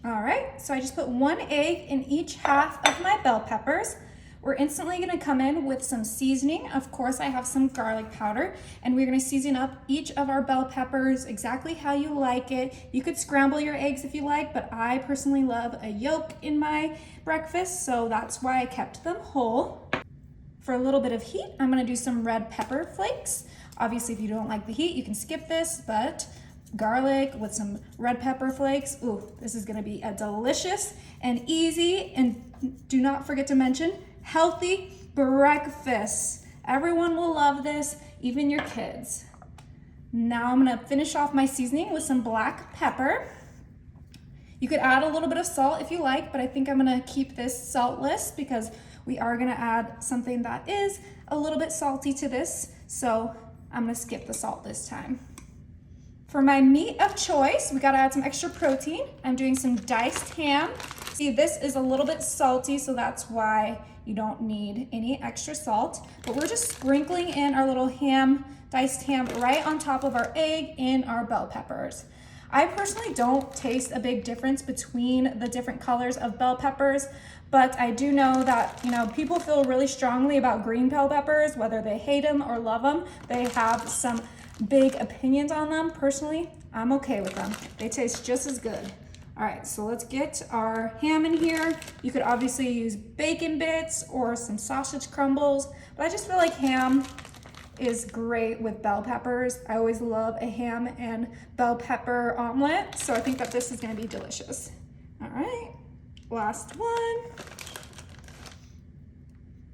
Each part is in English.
All right, so I just put 1 egg in each half of my bell peppers. We're instantly gonna come in with some seasoning. Of course, I have some garlic powder, and we're gonna season up each of our bell peppers exactly how you like it. You could scramble your eggs if you like, but I personally love a yolk in my breakfast, so that's why I kept them whole. For a little bit of heat, I'm gonna do some red pepper flakes. Obviously, if you don't like the heat, you can skip this, but garlic with some red pepper flakes. Ooh, this is gonna be a delicious and easy, and do not forget to mention, healthy breakfast. Everyone will love this, even your kids. Now I'm gonna finish off my seasoning with some black pepper. You could add a little bit of salt if you like, but I think I'm gonna keep this saltless because we are gonna add something that is a little bit salty to this, so I'm gonna skip the salt this time. For my meat of choice, we gotta add some extra protein. I'm doing some diced ham. See, this is a little bit salty, so that's why you don't need any extra salt. But we're just sprinkling in our little ham, diced ham, right on top of our egg and our bell peppers. I personally don't taste a big difference between the different colors of bell peppers, but I do know that, people feel really strongly about green bell peppers, whether they hate them or love them. They have some big opinions on them. Personally, I'm okay with them. They taste just as good. All right, so let's get our ham in here. You could obviously use bacon bits or some sausage crumbles, but I just feel like ham is great with bell peppers. I always love a ham and bell pepper omelet, so I think that this is gonna be delicious. All right, last one.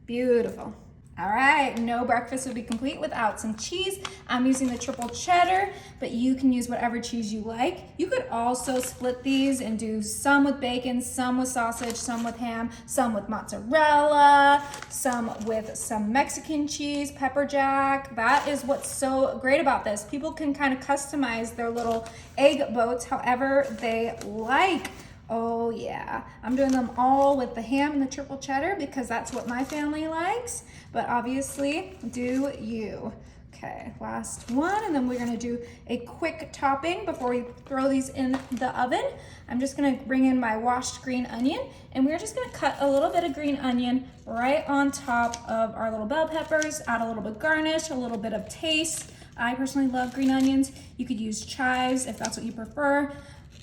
Beautiful. All right, no breakfast would be complete without some cheese. I'm using the triple cheddar, but you can use whatever cheese you like. You could also split these and do some with bacon, some with sausage, some with ham, some with mozzarella, some with some Mexican cheese, pepper jack. That is what's so great about this. People can kind of customize their little egg boats however they like. Oh yeah, I'm doing them all with the ham and the triple cheddar because that's what my family likes, but obviously do you. Okay, last one, and then we're gonna do a quick topping before we throw these in the oven. I'm just gonna bring in my washed green onion, and we're just gonna cut a little bit of green onion right on top of our little bell peppers, add a little bit of garnish, a little bit of taste. I personally love green onions. You could use chives if that's what you prefer.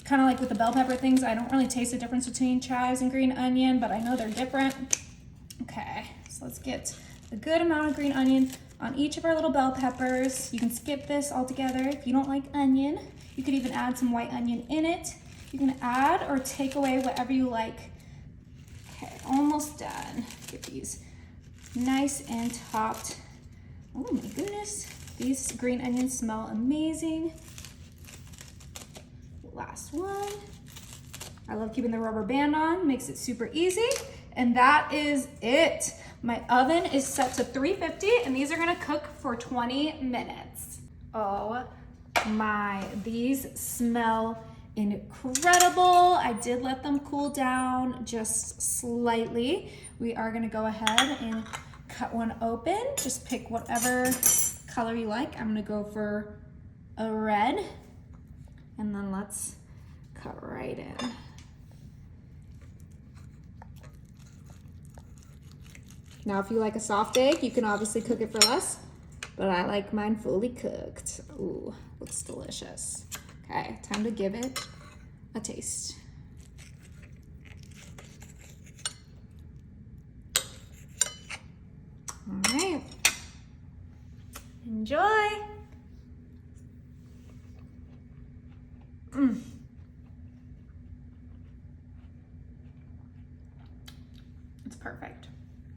Kind of like with the bell pepper things, I don't really taste the difference between chives and green onion, but I know they're different. Okay, so let's get a good amount of green onion on each of our little bell peppers. You can skip this altogether if you don't like onion. You could even add some white onion in it. You can add or take away whatever you like. Okay, almost done. Get these nice and topped. Oh my goodness, these green onions smell amazing. Last one. I love keeping the rubber band on, makes it super easy. And that is it. My oven is set to 350 and these are gonna cook for 20 minutes. Oh my, these smell incredible. I did let them cool down just slightly. We are gonna go ahead and cut one open. Just pick whatever color you like. I'm gonna go for a red. And then let's cut right in. Now, if you like a soft egg, you can obviously cook it for less, but I like mine fully cooked. Ooh, looks delicious. Okay, time to give it a taste. All right, enjoy. It's perfect.